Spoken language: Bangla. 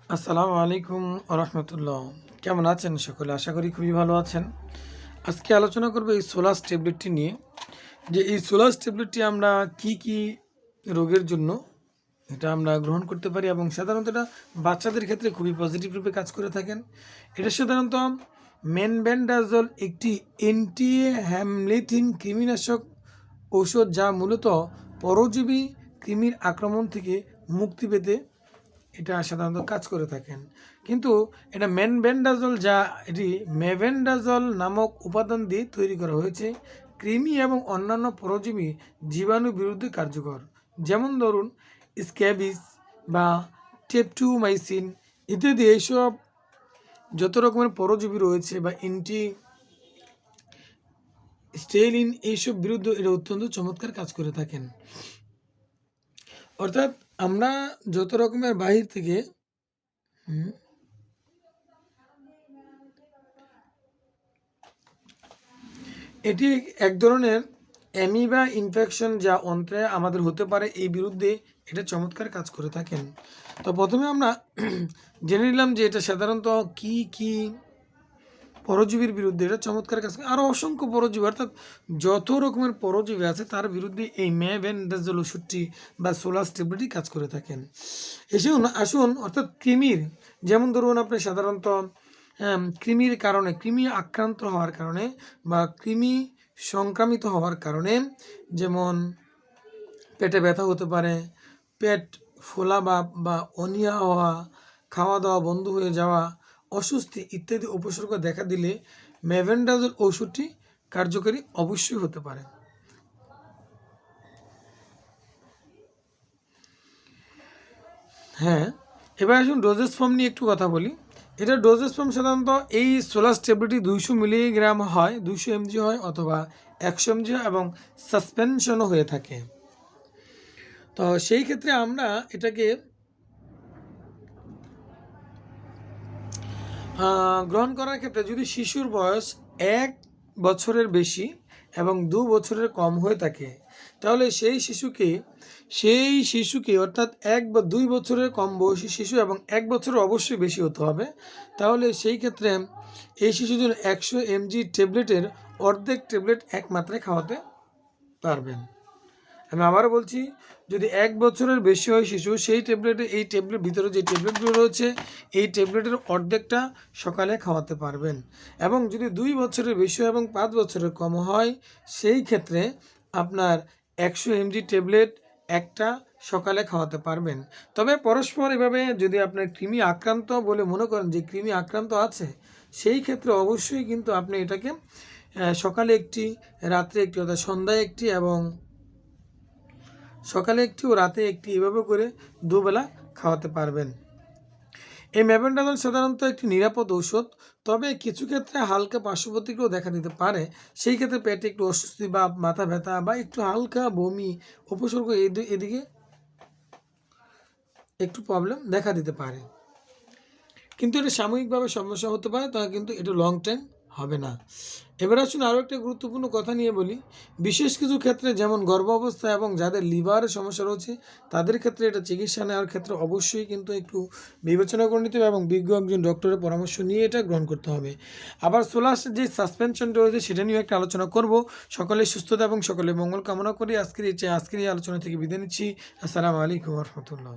আসসালামু আলাইকুম রহমতুল্লাহ। কেমন আছেন সকলে? আশা করি খুবই ভালো আছেন। আজকে আলোচনা করব এই সোলাস ট্যাবলেটটি নিয়ে, যে এই সোলাস ট্যাবলেটটি আমরা কি রোগের জন্য এটা আমরা গ্রহণ করতে পারি, এবং সাধারণত এটা বাচ্চাদের ক্ষেত্রে খুবই পজিটিভ রূপে কাজ করে থাকেন। এটা সাধারণত মেনবেন্ডাজোল একটি অ্যান্টি হ্যামলেথিন কৃমিনাশক ঔষধ, যা মূলত পরজীবী কৃমির আক্রমণ থেকে মুক্তি পেতে এটা সাধারণত কাজ করে থাকেন। কিন্তু এটা মেনবেন্ডাজোল, যা এটি মেভেন্ডাজোল নামক উপাদান দিয়ে তৈরি করা হয়েছে, কৃমি এবং অন্যান্য পরজীবী জীবাণুর বিরুদ্ধে কার্যকর। যেমন ধরুন স্ক্যাবিস বা টেপটুমাইসিন ইত্যাদি। এইসব যত রকমের পরজীবী রয়েছে বা স্টেলিন, এইসব বিরুদ্ধে এটা অত্যন্ত চমৎকার কাজ করে থাকেন। অর্থাৎ আমরা যত রকমের বাহির থেকে এটি এক ধরনের অ্যামিবা ইনফেকশন, যা অন্ত্রে আমাদের হতে পারে, এই বিরুদ্ধে এটা চমৎকার কাজ করে থাকেন। তো প্রথমে আমরা জেনে নিলাম যে এটা সাধারণত কি পরজীবীর বিরুদ্ধে এটা চমৎকার কাজ করে। আরও অসংখ্য পরজীবী, অর্থাৎ যত রকমের পরজীবী আছে তার বিরুদ্ধে এই মেভেন্ডাজোল ওষুধটি বা সোলাস ট্যাবলেটটি কাজ করে থাকেন। আসুন অর্থাৎ কৃমির, যেমন ধরুন আপনি সাধারণত কৃমির কারণে, কৃমি আক্রান্ত হওয়ার কারণে বা কৃমি সংক্রামিত হওয়ার কারণে, যেমন পেটে ব্যথা হতে পারে, পেট ফোলা বা অনীহা হওয়া, খাওয়া দাওয়া বন্ধ হয়ে যাওয়া, অস্বস্তি ইত্যাদি উপসর্গ দেখা দিলে মেভেন্ডাজোল ওষুধটি কার্যকরী অবশ্যই হতে পারে। হ্যাঁ, এবার আসুন ডোজেস ফর্ম নিয়ে একটু কথা বলি। এটা ডোজেস ফর্ম সাধারণত এই সোলাস ট্যাবলেটটি 200 মিলিগ্রাম হয়, 200 mg হয়, অথবা 100 mg হয়, এবং সাসপেনশনও হয়ে থাকে। তো সেই ক্ষেত্রে আমরা এটাকে গ্রহণ করার ক্ষেত্রে যদি শিশুর বয়স 1 বছরের বেশি এবং 2 বছরের কম হয়ে থাকে, তাহলে সেই শিশুকে অর্থাৎ 1 বা 2 বছরের কম বয়সী শিশু এবং 1 বছরের অবশ্যই বেশি হতে হবে, তাহলে সেই ক্ষেত্রে এই শিশুর জন্য 100 mg ট্যাবলেটের অর্ধেক ট্যাবলেট এক মাত্রায় খাওয়াতে পারবেন। আমি আবারও বলছি, যদি 1 বছরের বেশি হয় শিশু, এই ট্যাবলেট ভিতরে যে ট্যাবলেটগুলো রয়েছে, এই ট্যাবলেটের অর্ধেকটা সকালে খাওয়াতে পারবেন। এবং যদি 2 বছরের বেশি হয় এবং 5 বছরের কম হয়, সেই ক্ষেত্রে আপনার 100 mg ট্যাবলেট একটা সকালে খাওয়াতে পারবেন। তবে পরস্পর এভাবে যদি আপনার কৃমি আক্রান্ত বলে মনে করেন যে কৃমি আক্রান্ত আছে, সেই ক্ষেত্রে অবশ্যই কিন্তু আপনি এটাকে সকালে একটি, রাত্রে একটি, অর্থাৎ সন্ধ্যায় একটি এবং সকালে একটি ও রাতে একটি, এভাবে করে দুবেলা খাওয়াতে পারবেন। এই মেভেন্ডাজোল সাধারণত একটি নিরাপদ ঔষধ, তবে কিছু ক্ষেত্রে হালকা পার্শ্ব প্রতিক্রিয়াও দেখা দিতে পারে। সেই ক্ষেত্রে পেটে একটু অস্বস্তি বা মাথা ব্যথা বা একটু হালকা বমি উপসর্গ এদিকে একটু প্রবলেম দেখা দিতে পারে, কিন্তু এটা সাময়িকভাবে সমস্যা হতে পারে, তা কিন্তু এটা লং টাইম হবে না। এবার আসুন আরও একটা গুরুত্বপূর্ণ কথা নিয়ে বলি। বিশেষ কিছু ক্ষেত্রে, যেমন গর্ভাবস্থা এবং যাদের লিভারের সমস্যা রয়েছে, তাদের ক্ষেত্রে এটা চিকিৎসা নেওয়ার ক্ষেত্রে অবশ্যই কিন্তু একটু বিবেচনা করে নিতে হবে এবং বিজ্ঞ একজন ডক্টরের পরামর্শ নিয়ে এটা গ্রহণ করতে হবে। আবার সোলাস যে সাসপেনশন রয়েছে, সেটা নিয়েও একটা আলোচনা করব। সকলের সুস্থতা এবং সকলের মঙ্গল কামনা করি আজকের এই আলোচনা থেকে বিদায় নিচ্ছি। আসসালামু আলাইকুম রহমতুল্লাহ।